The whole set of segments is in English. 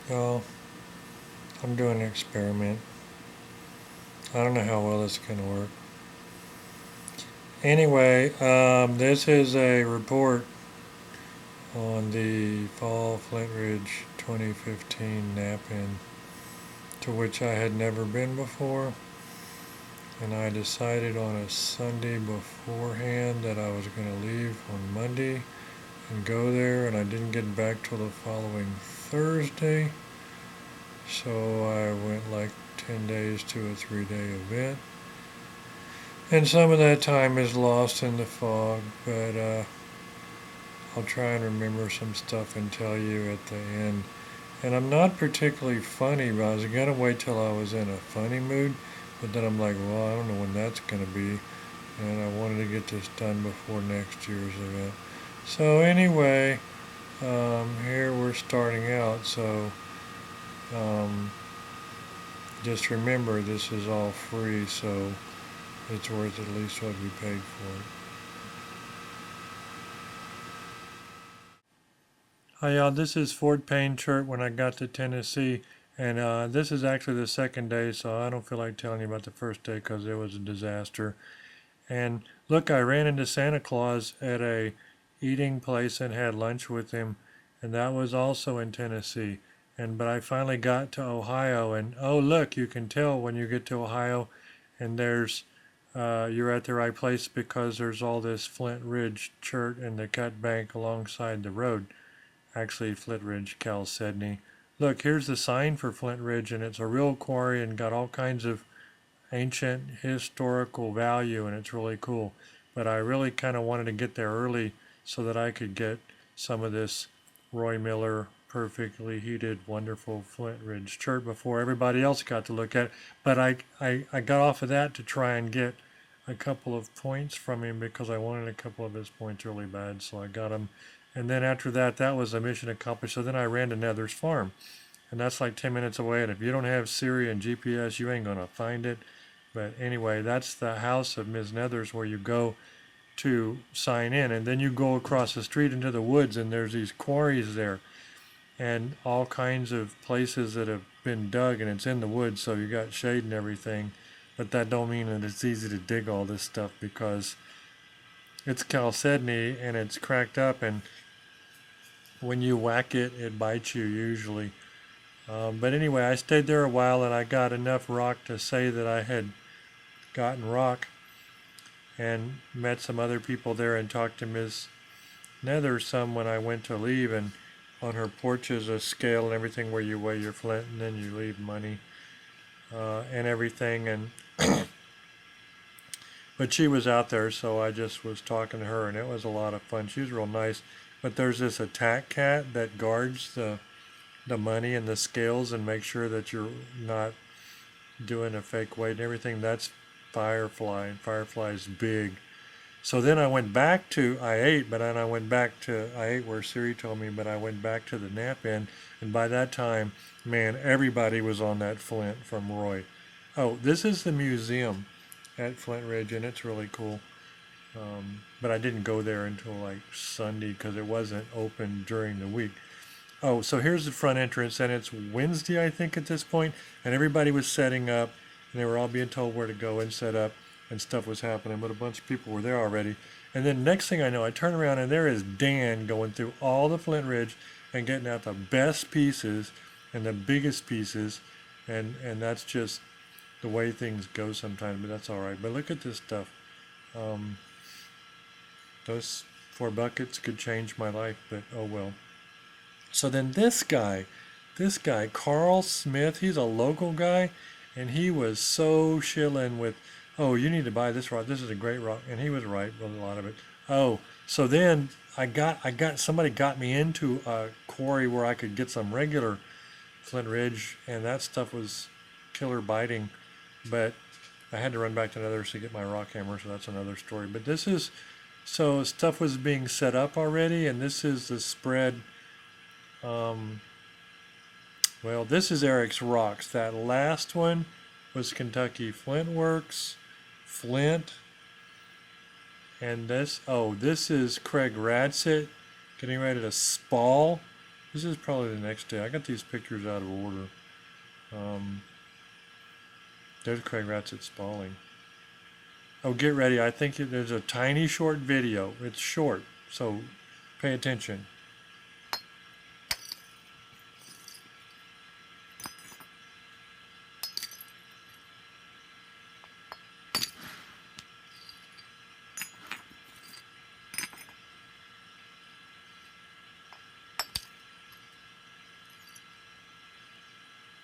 Well, I'm doing an experiment. I don't know how well it's going to work. Anyway, this is a report on the fall Flint Ridge 2015 Knapping, to which I had never been before. And I decided on a Sunday beforehand that I was going to leave on Monday and go there, and I didn't get back till the following Thursday. So I went like 10 days to a 3 day event. And some of that time is lost in the fog, but I'll try and remember some stuff and tell you at the end. And I'm not particularly funny, but I was going to wait till I was in a funny mood, but then I'm like, well, I don't know when that's going to be. And I wanted to get this done before next year's event. So, anyway, here we're starting out. So, um, just remember this is all free, so it's worth at least what we paid for it. Hi, y'all. This is Fort Payne Church when I got to Tennessee. And this is actually the second day, so I don't feel like telling you about the first day because it was a disaster. And look, I ran into Santa Claus at a eating place and had lunch with him, and that was also in Tennessee. And but I finally got to Ohio, and oh look, you can tell when you get to Ohio, and there's you're at the right place because there's all this Flint Ridge chert and the cut bank alongside the road. Actually, Flint Ridge, Cal Chalcedony. Look, here's the sign for Flint Ridge, and it's a real quarry and got all kinds of ancient historical value, and it's really cool. But I really kind of wanted to get there early so that I could get some of this Roy Miller perfectly heated, wonderful Flint Ridge chert before everybody else got to look at it. But I got off of that to try and get a couple of points from him because I wanted a couple of his points really bad, so I got them. And then after that, that was a mission accomplished. So then I ran to Nether's Farm, and that's like 10 minutes away. And if you don't have Siri and GPS, you ain't gonna find it. But anyway, that's the house of Ms. Nethers where you go to sign in. And then you go across the street into the woods, and there's these quarries there and all kinds of places that have been dug, and it's in the woods, so you got shade and everything. But that don't mean that it's easy to dig all this stuff because it's chalcedony and it's cracked up, and when you whack it, it bites you usually. But anyway, I stayed there a while and I got enough rock to say that I had gotten rock, and met some other people there and talked to Ms. Nether some when I went to leave. And on her porch is a scale and everything where you weigh your flint and then you leave money and everything. And but she was out there, so I just was talking to her, and it was a lot of fun. She was real nice. But there's this attack cat that guards the money and the scales and make sure that you're not doing a fake weight and everything. That's Firefly, and Firefly's big. So then I went back to I ate, but then I went back to I ate where Siri told me, but I went back to the nap in, and by that time, man, everybody was on that Flint from Roy. Oh, this is the museum at Flint Ridge, and it's really cool. But I didn't go there until like Sunday because it wasn't open during the week. Oh, so here's the front entrance, and it's Wednesday, I think, at this point, and everybody was setting up, and they were all being told where to go and set up, and stuff was happening, but a bunch of people were there already. And then next thing I know, I turn around, and there is Dan going through all the Flint Ridge and getting out the best pieces and the biggest pieces, and that's just the way things go sometimes, but that's all right. But look at this stuff. Um, those 4 buckets could change my life, but oh well. So then this guy, Carl Smith, he's a local guy, and he was so shilling with, oh, you need to buy this rock. This is a great rock, and he was right with a lot of it. Oh, so then I got somebody got me into a quarry where I could get some regular Flint Ridge, and that stuff was killer biting, but I had to run back to another to get my rock hammer, so that's another story. But this is so stuff was being set up already, and this is the spread. Um, well, this is Eric's Rocks. That last one was Kentucky Flint Works, Flint, and this, oh, this is Craig Radsit getting ready to spall. This is probably the next day. I got these pictures out of order. Um, there's Craig Ratchet Spalling. Oh, get ready. I think there's a tiny short video. It's short, so pay attention.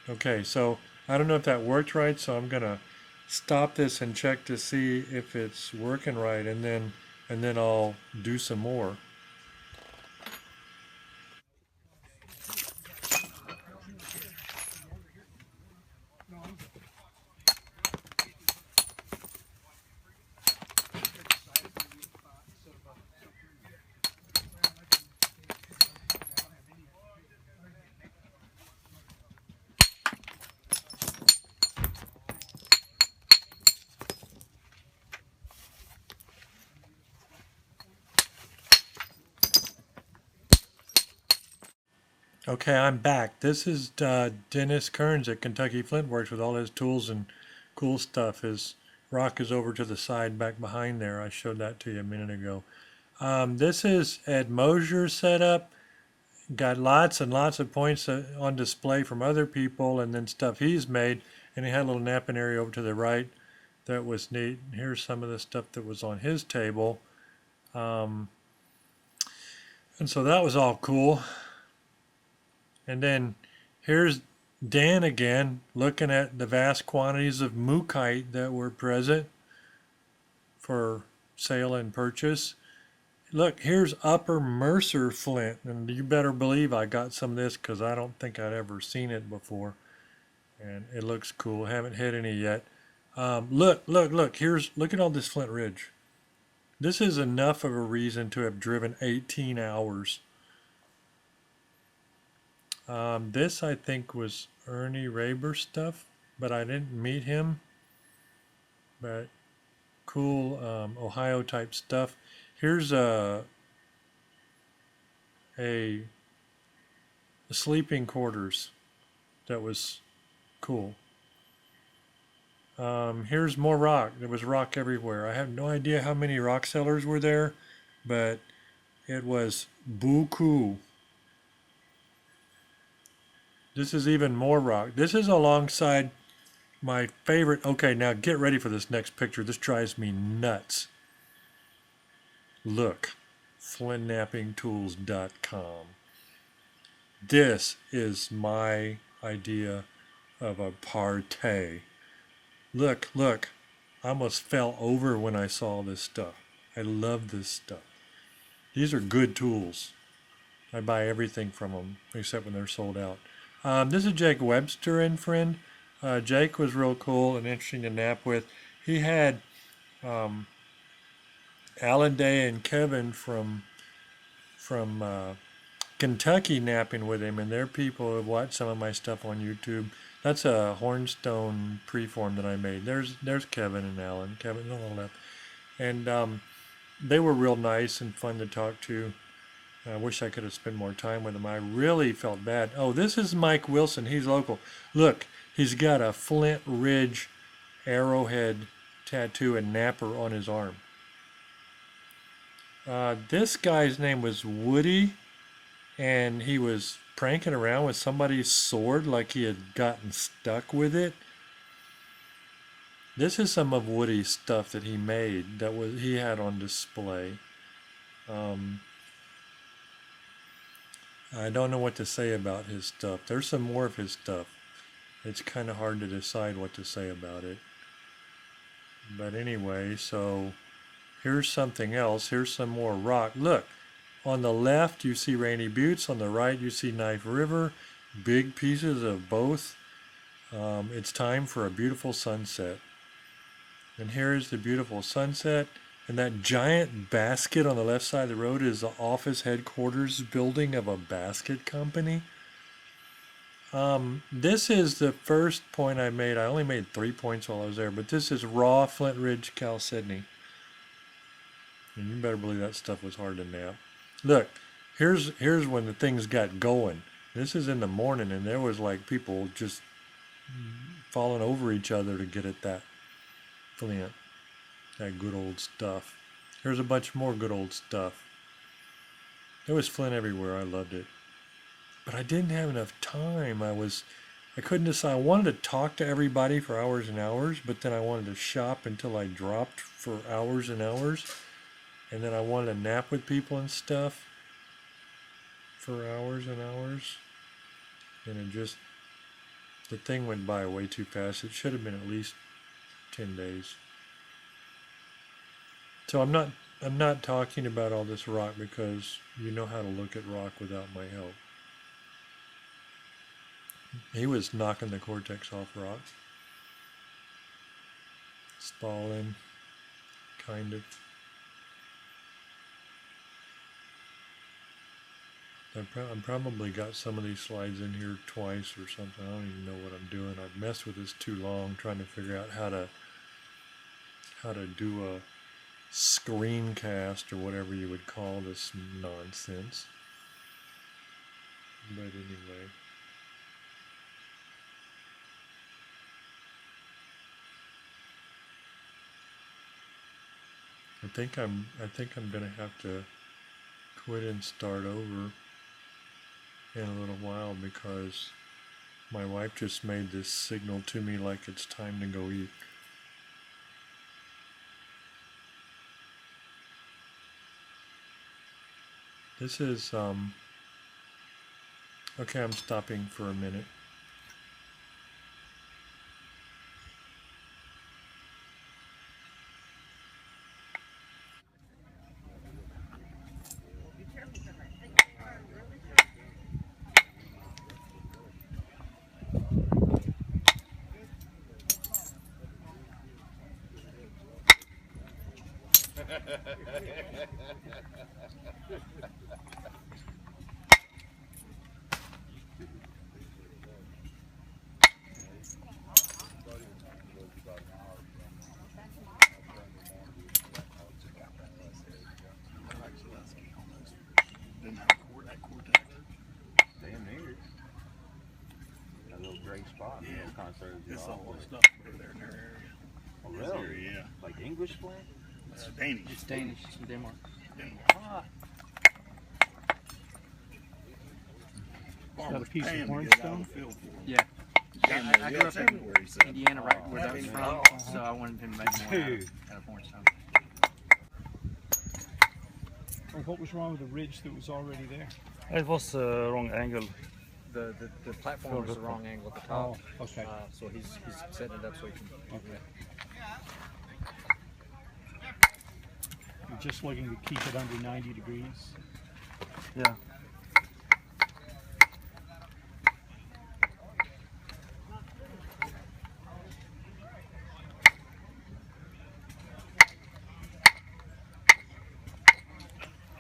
Okay, so I don't know if that worked right, so I'm gonna stop this and check to see if it's working right, and then I'll do some more. Okay, I'm back. This is Dennis Kearns at Kentucky Flint Works with all his tools and cool stuff. His rock is over to the side back behind there. I showed that to you a minute ago. This is Ed Mosier's setup. Got lots and lots of points on display from other people and then stuff he's made. And he had a little napping area over to the right that was neat. Here's some of the stuff that was on his table. And so that was all cool. And then here's Dan again looking at the vast quantities of mookaite that were present for sale and purchase. Look, here's Upper Mercer flint, and you better believe I got some of this because I don't think I'd ever seen it before. And it looks cool. Haven't hit any yet. Look. Look at all this Flint Ridge. This is enough of a reason to have driven 18 hours. This I think was Ernie Raber stuff, but I didn't meet him. But cool Ohio type stuff. Here's a sleeping quarters that was cool. Here's more rock. There was rock everywhere. I have no idea how many rock sellers were there, but it was beaucoup. This is even more rock. This is alongside my favorite. Okay, now get ready for this next picture. This drives me nuts. Look, flintnappingtools.com. This is my idea of a party. Look. I almost fell over when I saw this stuff. I love this stuff. These are good tools. I buy everything from them, except when they're sold out. This is Jake Webster and friend. Jake was real cool and interesting to nap with. He had Alan Day and Kevin from Kentucky napping with him, and they're people who have watched some of my stuff on YouTube. That's a hornstone preform that I made. There's Kevin and Alan. Kevin on the left, and they were real nice and fun to talk to. I wish I could have spent more time with him. I really felt bad. Oh, this is Mike Wilson. He's local. Look, he's got a Flint Ridge arrowhead tattoo and napper on his arm. This guy's name was Woody, and he was pranking around with somebody's sword like he had gotten stuck with it. This is some of Woody's stuff that he made that he had on display. I don't know what to say about his stuff. There's some more of his stuff. It's kind of hard to decide what to say about it. But anyway, so here's something else. Here's some more rock. Look, on the left you see Rainy Buttes. On the right you see Knife River. Big pieces of both. It's time for a beautiful sunset. And here is the beautiful sunset. And that giant basket on the left side of the road is the office headquarters building of a basket company. This is the first point I made. I only made 3 points while I was there, but this is raw Flint Ridge chalcedony. And you better believe that stuff was hard to nap. Look, here's when the things got going. This is in the morning, and there was like people just falling over each other to get at that flint, that good old stuff. Here's a bunch more good old stuff. There was flint everywhere. I loved it, but I didn't have enough time. I couldn't decide. I wanted to talk to everybody for hours and hours, but then I wanted to shop until I dropped for hours and hours, and then I wanted to nap with people and stuff for hours and hours, and the thing went by way too fast. It should have been at least 10 days. So I'm not talking about all this rock because you know how to look at rock without my help. He was knocking the cortex off rock. Stalling, kind of. I've probably got some of these slides in here twice or something. I don't even know what I'm doing. I've messed with this too long trying to figure out how to do a screencast or whatever you would call this nonsense. But anyway. I think I'm gonna have to quit and start over in a little while because my wife just made this signal to me like it's time to go eat. This is okay, I'm stopping for a minute. Spot. Yeah, kind of it's all the stuff over there in their area. Oh, This really? area, yeah. Like English flint? It's Danish. It's Danish. It's from Denmark. Ah. Farmers Got a piece of pay 'em to horn get out stone? of the field for 'em. Yeah. Damn, I grew that's up in everywhere, he said. Indiana, right where Oh, that's yeah. from. So I wanted him to make more out of hornstone. Well, what was wrong with the ridge that was already there? It was wrong angle. The platform was the wrong angle at the top. Oh, okay. So he's setting it up so he can. Okay. You're just looking to keep it under 90 degrees. Yeah.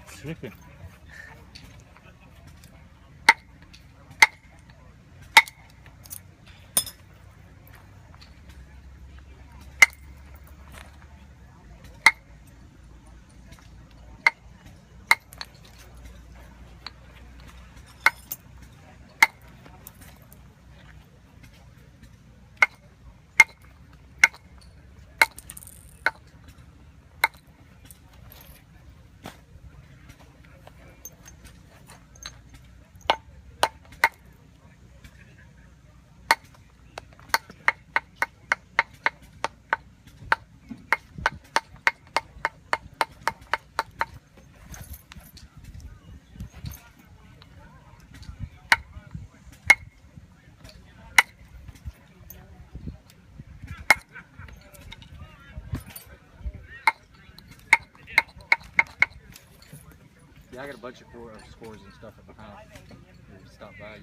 Tricky. Yeah, I got a bunch of scores and stuff at the house. You stop by,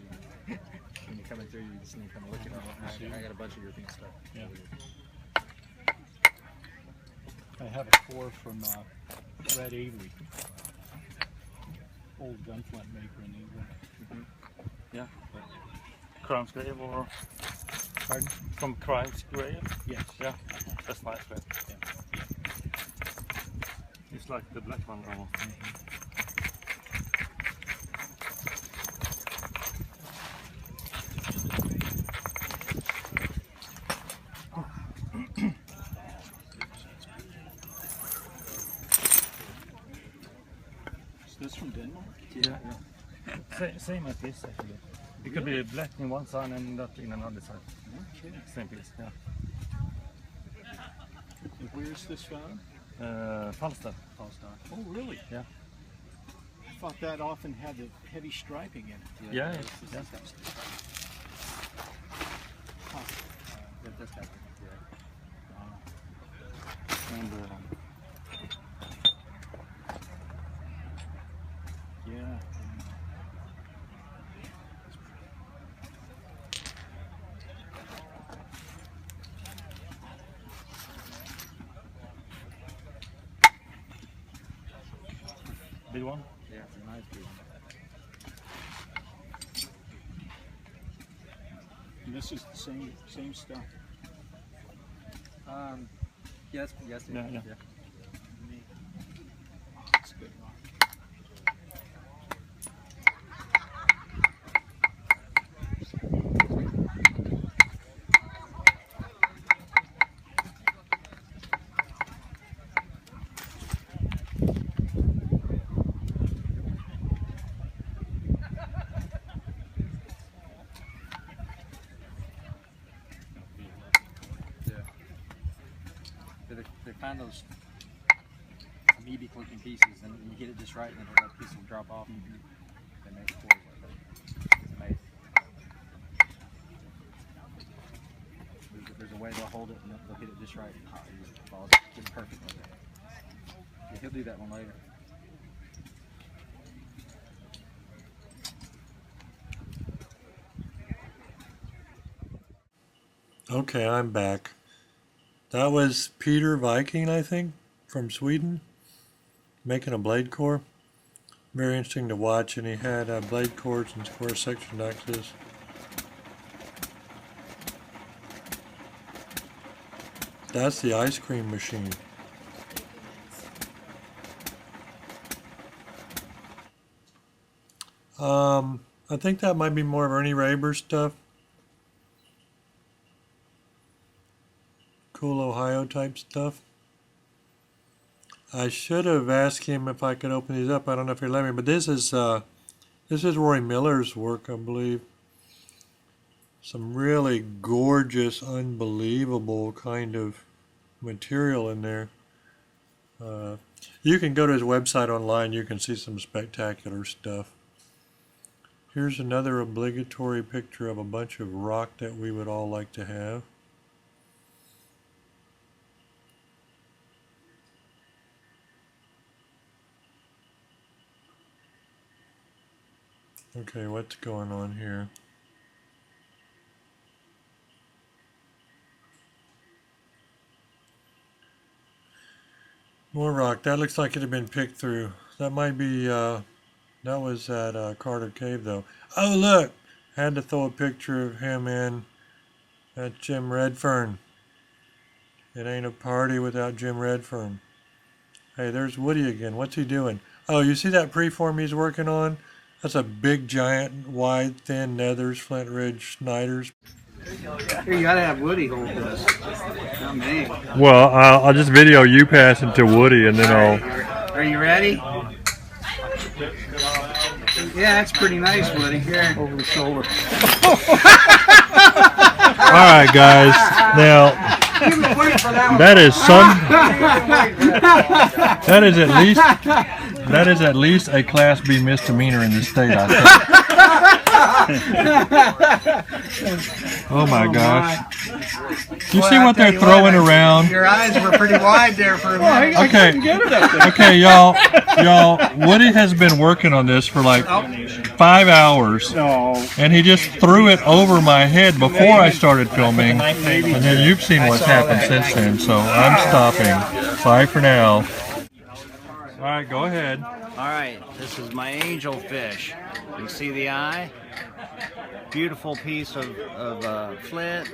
when you're coming through, you just need to come look at it. I got a bunch of European stuff. Yeah. I have a score from Red Avery, old gunflint maker in England. Yeah. Crime's grave or Pardon? from Crime's grave. Yes. Yeah. That's nice, man. Yeah. It's like the black one almost. Same as this actually. It could be black in one side and that in another side. Okay. Same piece, yeah. And where's this found? Falstaff. Oh, really? Yeah. I thought that often had the heavy striping in it. Yeah, yeah. And Yeah. big one. Yeah, it's a nice big one. And this is the same stuff. Yes, Yeah, yeah. It's good. They find those amoebic looking pieces and you get it just right and then that piece will drop off and they make spores like that. It's amazing. There's a way they'll hold it and they'll get it just right and it just falls just perfect like that. Yeah, he'll do that one later. Okay, I'm back. That was Peter Viking, I think, from Sweden, making a blade core. Very interesting to watch, and he had blade cores and square section axes. That's the ice cream machine. I think that might be more of Ernie Raber stuff. Cool Ohio type stuff. I should have asked him if I could open these up. I don't know if he let me, but this is Roy Miller's work, I believe. Some really gorgeous, unbelievable kind of material in there. You can go to his website online. You can see some spectacular stuff. Here's another obligatory picture of a bunch of rock that we would all like to have. Okay, what's going on here? More rock. That looks like it had been picked through. That might be, that was at Carter Cave though. Oh look! Had to throw a picture of him in. That's Jim Redfern. It ain't a party without Jim Redfern. Hey, there's Woody again. What's he doing? Oh, you see that preform he's working on? That's a big, giant, wide, thin Nethers, Flint Ridge, Snyders. Here, you gotta have Woody hold this. Not me. Well, I'll just video you passing to Woody, and then Are you ready? Yeah, that's pretty nice, Woody. Here. Over the shoulder. All right, guys. Now, that is that is at least a Class B misdemeanor in the state, I think. Oh my gosh! You see what they're throwing around? Your eyes were pretty wide there for a minute. Okay, y'all. Woody has been working on this for like 5 hours, and he just threw it over my head before I started filming, and then you've seen what's happened since then. So I'm stopping. Bye for now. All right, go ahead. All right, this is my angelfish. You see the eye? Beautiful piece of flint.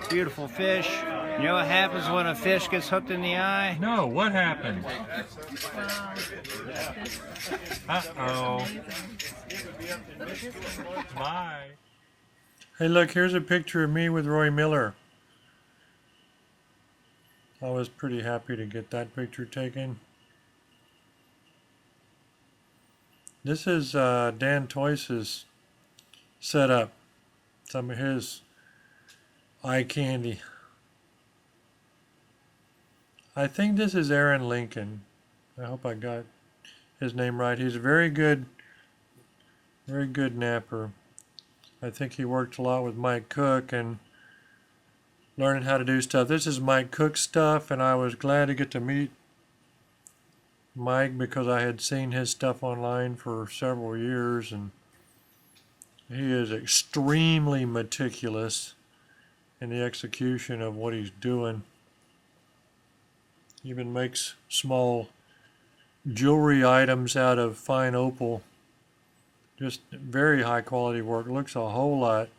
Beautiful fish. You know what happens when a fish gets hooked in the eye? No, what happened? Uh-oh. Bye. Hey, look, here's a picture of me with Roy Miller. I was pretty happy to get that picture taken. This is Dan Toyce's setup. Some of his eye candy. I think this is Aaron Lincoln. I hope I got his name right. He's a very good napper. I think he worked a lot with Mike Cook and learning how to do stuff. This is Mike Cook's stuff, and I was glad to get to meet Mike because I had seen his stuff online for several years, and he is extremely meticulous in the execution of what he's doing. He even makes small jewelry items out of fine opal. Just very high quality work. Looks a whole lot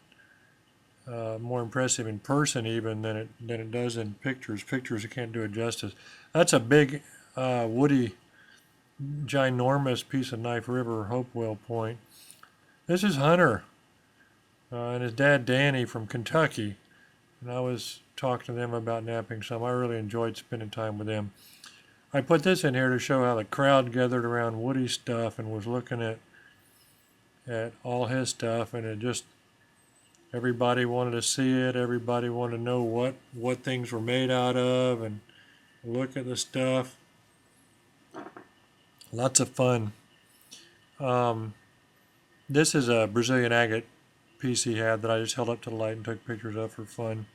more impressive in person even than it does in pictures. Pictures, you can't do it justice. That's a big woody, ginormous piece of Knife River Hopewell point. This is Hunter and his dad Danny from Kentucky, and I was talking to them about napping some. I really enjoyed spending time with them. I put this in here to show how the crowd gathered around Woody's stuff and was looking at all his stuff, and it just, everybody wanted to see it. Everybody wanted to know what things were made out of and look at the stuff. Lots of fun. This is a Brazilian agate piece he had that I just held up to the light and took pictures of for fun.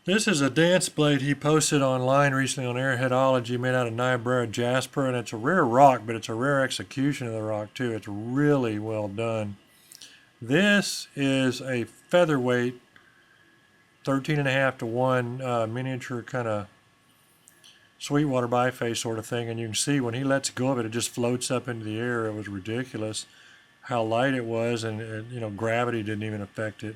This is a dance blade he posted online recently on Airheadology, made out of Niobrara jasper, and it's a rare rock, but it's a rare execution of the rock too. It's really well done. This is a featherweight 13.5 to 1 miniature kind of Sweetwater biface sort of thing, and you can see when he lets go of it, it just floats up into the air. It was ridiculous how light it was, and gravity didn't even affect it.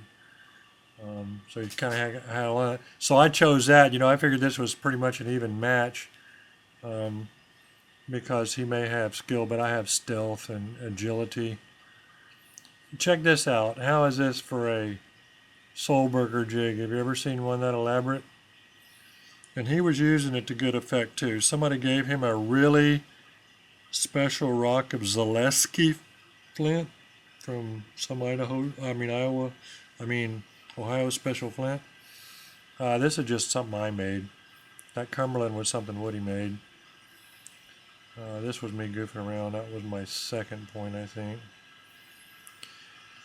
So you kind of had a lot. So I chose that. I figured this was pretty much an even match because he may have skill, but I have stealth and agility. Check this out. How is this for a Soulburger jig? Have you ever seen one that elaborate? And he was using it to good effect too. Somebody gave him a really special rock of Zaleski flint from some Ohio special flint. This is just something I made. That Cumberland was something Woody made. This was me goofing around. That was my second point, I think.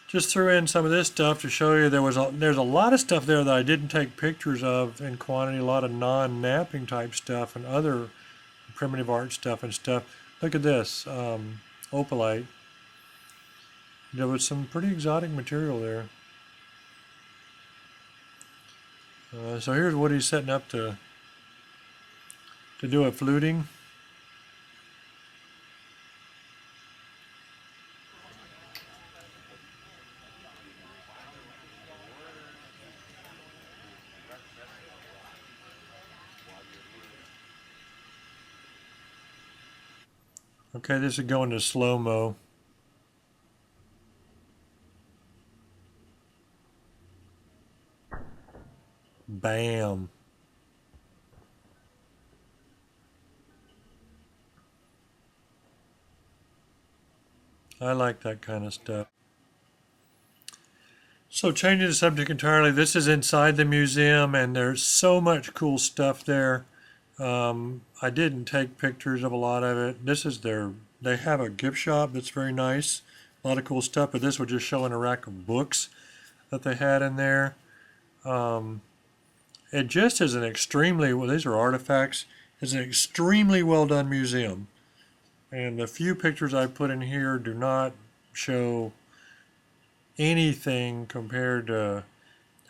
Just threw in some of this stuff to show you there's a lot of stuff there that I didn't take pictures of in quantity. A lot of non-napping type stuff and other primitive art stuff and stuff. Look at this, opalite. There was some pretty exotic material there. So here's what he's setting up to do a fluting. Okay, this is going to slow-mo. Bam. I like that kind of stuff. So changing the subject entirely, this is inside the museum, and there's so much cool stuff there. I didn't take pictures of a lot of it. This is they have a gift shop that's very nice. A lot of cool stuff, but this was just showing a rack of books that they had in there. It just is an extremely, well, these are artifacts, it's an extremely well done museum. And the few pictures I put in here do not show anything compared to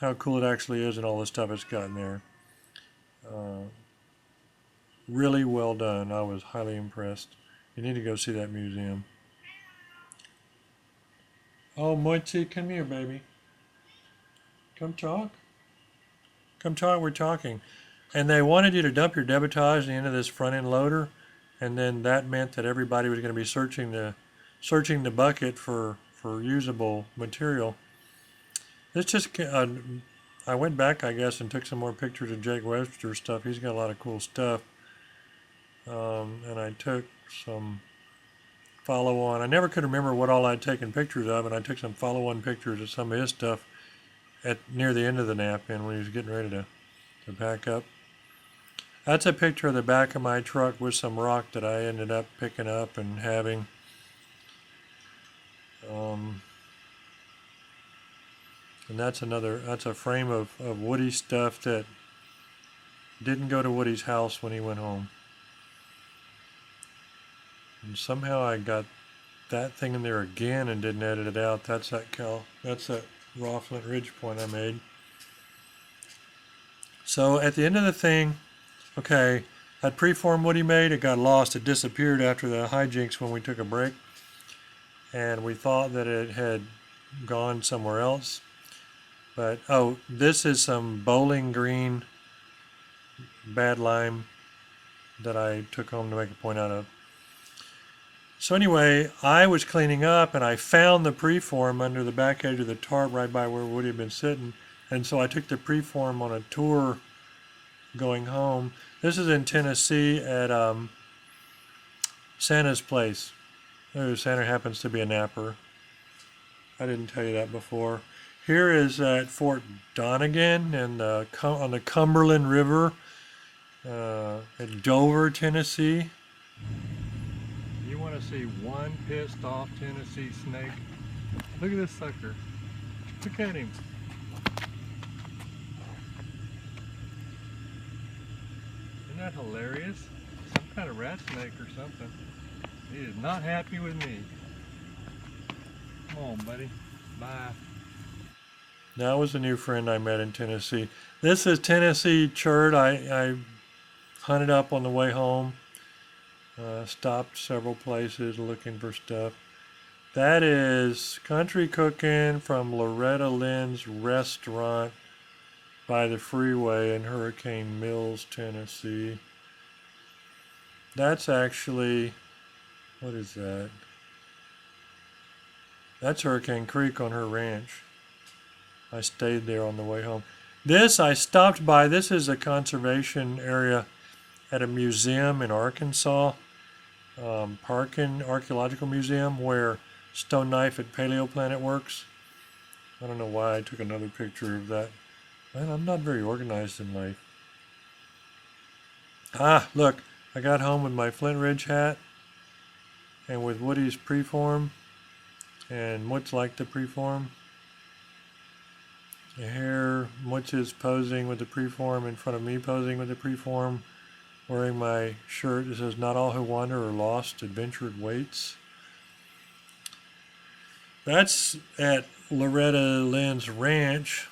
how cool it actually is and all the stuff it's got in there. Really well done. I was highly impressed. You need to go see that museum. Oh, Moitzi, come here, baby. Come talk. Come talk, we're talking. And they wanted you to dump your debitage into this front end loader, and then that meant that everybody was going to be searching the bucket for usable material. It's just, I went back, I guess, and took some more pictures of Jake Webster's stuff. He's got a lot of cool stuff. and I took some follow-on. I never could remember what all I'd taken pictures of, and I took some follow-on pictures of some of his stuff at near the end of the nap-in when he was getting ready to pack up. That's a picture of the back of my truck with some rock that I ended up picking up and having. And that's a frame of Woody's stuff that didn't go to Woody's house when he went home. And somehow I got that thing in there again and didn't edit it out. That's that raw Flint Ridge point I made. So at the end of the thing, okay, that preform Woody made, it got lost. It disappeared after the hijinks when we took a break. And we thought that it had gone somewhere else. But, oh, this is some Bowling Green bad lime that I took home to make a point out of. So anyway, I was cleaning up and I found the preform under the back edge of the tarp right by where Woody had been sitting. And so I took the preform on a tour going home. This is in Tennessee at Santa's place. Santa happens to be a napper. I didn't tell you that before. Here is at Fort Donegan and on the Cumberland River at Dover, Tennessee. You want to see one pissed off Tennessee snake? Look at this sucker. Look at him. Isn't that hilarious? Some kind of rat snake or something. He is not happy with me. Come on, buddy. Bye. That was a new friend I met in Tennessee. This is Tennessee chert. I hunted up on the way home. Stopped several places looking for stuff. That is country cooking from Loretta Lynn's restaurant by the freeway in Hurricane Mills, Tennessee. That's actually, what is that? That's Hurricane Creek on her ranch. I stayed there on the way home. This I stopped by. This is a conservation area at a museum in Arkansas, Parkin Archaeological Museum, where Stone Knife at Paleoplanet works. I don't know why I took another picture of that. Man, I'm not very organized in life. Ah, look, I got home with my Flint Ridge hat and with Woody's preform, and Mutz liked the preform. Here, Mutz is posing with the preform in front of me posing with the preform, wearing my shirt that says, "Not all who wander are lost, adventured waits." That's at Loretta Lynn's ranch.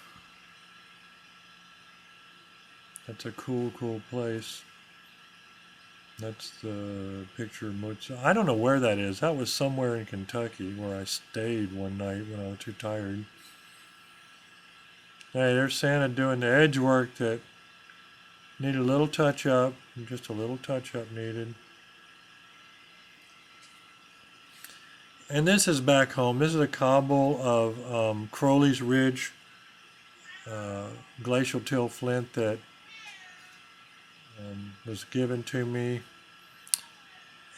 That's a cool, cool place. That's the picture of Mutz. I don't know where that is. That was somewhere in Kentucky where I stayed one night when I was too tired. Hey, there's Santa doing the edge work that needed a little touch up. Just a little touch up needed. And this is back home. This is a cobble of Crowley's Ridge glacial till flint that was given to me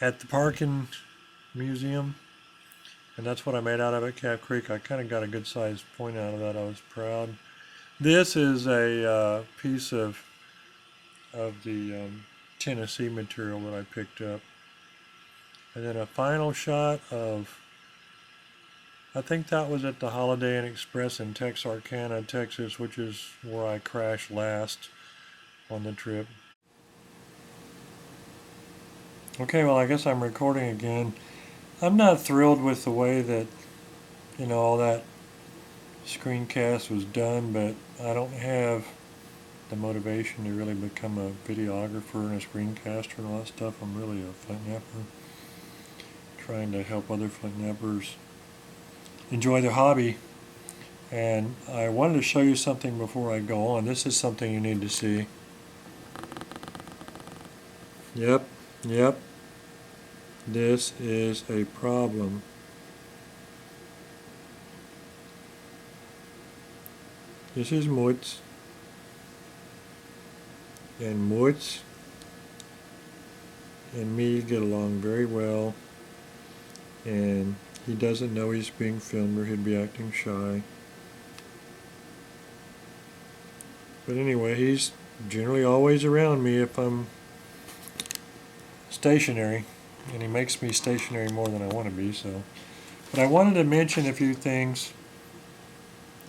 at the Parkin Museum. And that's what I made out of at Calf Creek. I kind of got a good sized point out of that. I was proud. This is a piece of the Tennessee material that I picked up. And then a final shot of, I think that was at the Holiday Inn Express in Texarkana, Texas, which is where I crashed last on the trip. Okay, well, I guess I'm recording again. I'm not thrilled with the way that, all that screencast was done, but I don't have the motivation to really become a videographer and a screencaster and all that stuff. I'm really a flint napper, trying to help other flint nappers enjoy their hobby. And I wanted to show you something before I go on. This is something you need to see. Yep. This is a problem. This is Mutz. And Mutz and me get along very well, and he doesn't know he's being filmed or he'd be acting shy. But anyway, he's generally always around me if I'm stationary, and he makes me stationary more than I want to be. So, but I wanted to mention a few things.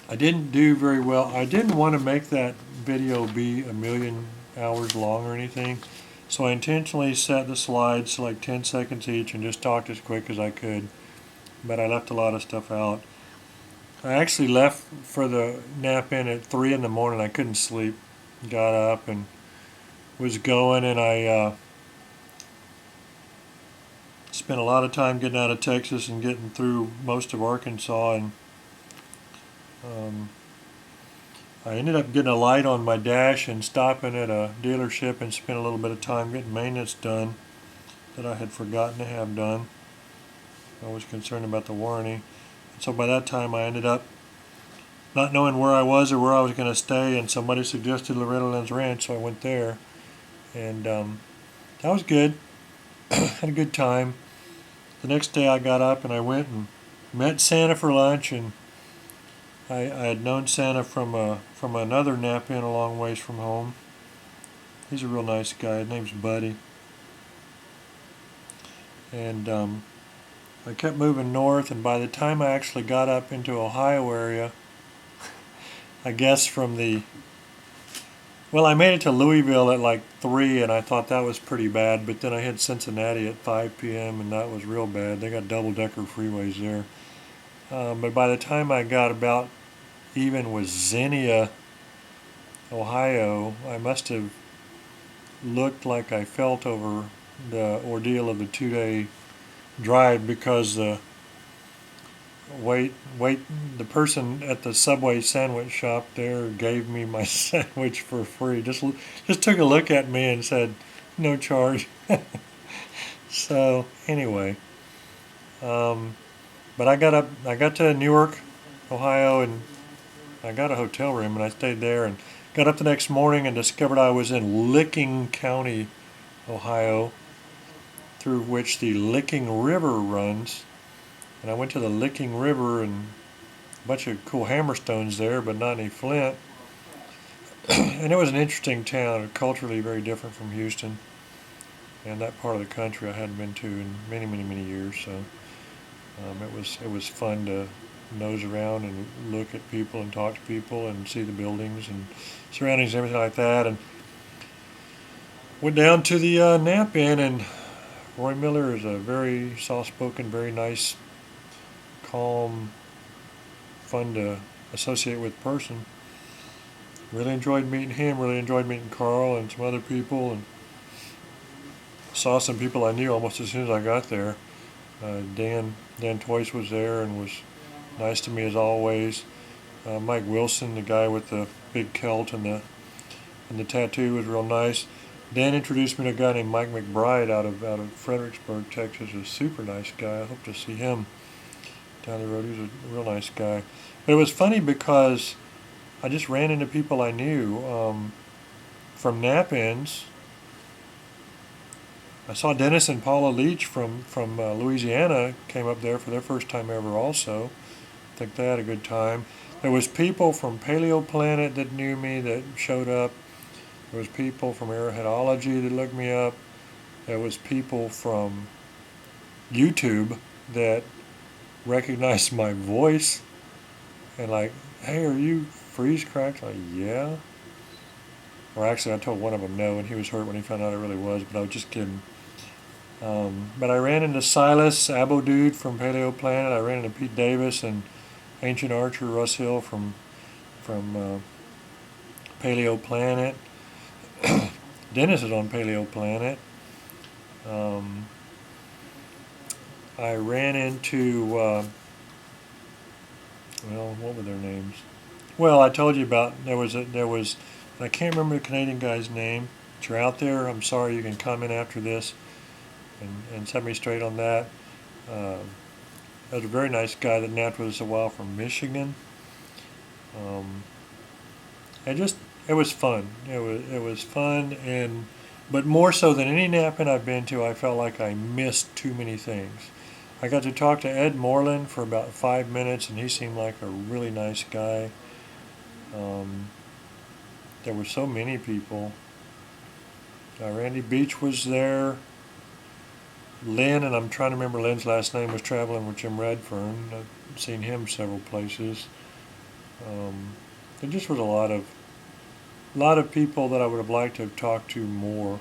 I didn't do very well. I didn't want to make that video be a million hours long or anything, so I intentionally set the slides to like 10 seconds each and just talked as quick as I could, but I left a lot of stuff out. I actually left for the nap in at 3 in the morning. I couldn't sleep. Got up and was going, and I spent a lot of time getting out of Texas and getting through most of Arkansas, and I ended up getting a light on my dash and stopping at a dealership and spent a little bit of time getting maintenance done that I had forgotten to have done. I was concerned about the warranty. So by that time I ended up not knowing where I was or where I was going to stay, and somebody suggested Loretta Lynn's Ranch, so I went there, and that was good. Had a good time. The next day I got up and I went and met Santa for lunch, and I had known Santa from another nap in a long ways from home. He's a real nice guy. His name's Buddy. And I kept moving north, and by the time I actually got up into Ohio area, I guess I made it to Louisville at like 3, and I thought that was pretty bad, but then I hit Cincinnati at 5 p.m., and that was real bad. They got double-decker freeways there. But by the time I got about even with Xenia, Ohio, I must have looked like I felt over the ordeal of the 2-day drive, because the person at the Subway sandwich shop there gave me my sandwich for free. Just took a look at me and said, "No charge." So anyway, but I got to Newark, Ohio, and I got a hotel room, and I stayed there, and got up the next morning and discovered I was in Licking County, Ohio, through which the Licking River runs. And I went to the Licking River, and a bunch of cool hammerstones there, but not any flint. And it was an interesting town, culturally very different from Houston, and that part of the country I hadn't been to in many, many, many years. So it was fun to nose around and look at people and talk to people and see the buildings and surroundings and everything like that. And went down to the nap in, and Roy Miller is a very soft-spoken, very nice, calm, fun to associate with person. Really enjoyed meeting him, really enjoyed meeting Carl and some other people, and saw some people I knew almost as soon as I got there. Dan Toyce was there and was nice to me as always. Mike Wilson, the guy with the big kilt and the tattoo, was real nice. Dan introduced me to a guy named Mike McBride out of Fredericksburg, Texas. A super nice guy. I hope to see him down the road. He was a real nice guy. But it was funny because I just ran into people I knew from nap-ins. I saw Dennis and Paula Leach from Louisiana came up there for their first time ever also. I think they had a good time. There was people from Paleo Planet that knew me that showed up. There was people from Arrowheadology that looked me up. There was people from YouTube that recognized my voice and like, "Hey, are you Freeze Cracked?" Like, "Yeah." Or actually, I told one of them no, and he was hurt when he found out I really was, but I was just kidding. But I ran into Silas Abodude from Paleo Planet. I ran into Pete Davis and Ancient Archer Russ Hill from Paleo Planet. Dennis is on Paleo Planet. I ran into, what were their names? Well, I told you about, there was, I can't remember the Canadian guy's name. If you're out there, I'm sorry, you can comment after this and set me straight on that. There was a very nice guy that napped with us a while from Michigan. It was fun. It was fun, and But more so than any napping I've been to, I felt like I missed too many things. I got to talk to Ed Moreland for about 5 minutes, and he seemed like a really nice guy. There were so many people. Randy Beach was there. Lynn, and I'm trying to remember Lynn's last name, was traveling with Jim Redfern. I've seen him several places. There just was a lot of people that I would have liked to have talked to more,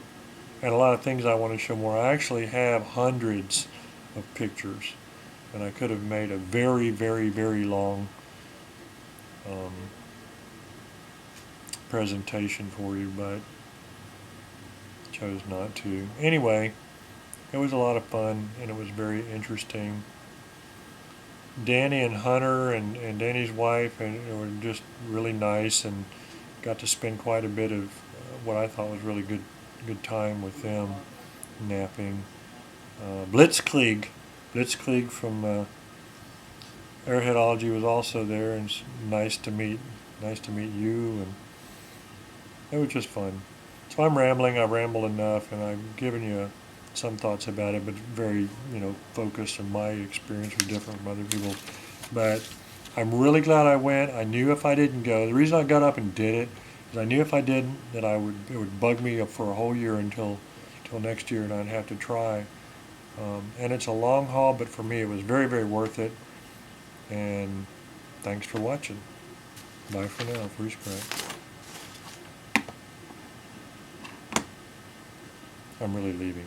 and a lot of things I want to show more. I actually have hundreds of pictures, and I could have made a very, very, very long presentation for you, but chose not to. Anyway, it was a lot of fun, and it was very interesting. Danny and Hunter and Danny's wife and were just really nice, and got to spend quite a bit of what I thought was really good time with them napping. Blitzkrieg from Airheadology was also there, and it's nice to meet you, and it was just fun. So I'm rambling. I ramble enough, and I've given you some thoughts about it, but very, focused on my experience was different from other people. But I'm really glad I went. I knew if I didn't go, the reason I got up and did it is I knew if I didn't that it would bug me for a whole year until next year, and I'd have to try. And it's a long haul, but for me it was very, very worth it. And thanks for watching. Bye for now. Free Spray. I'm really leaving.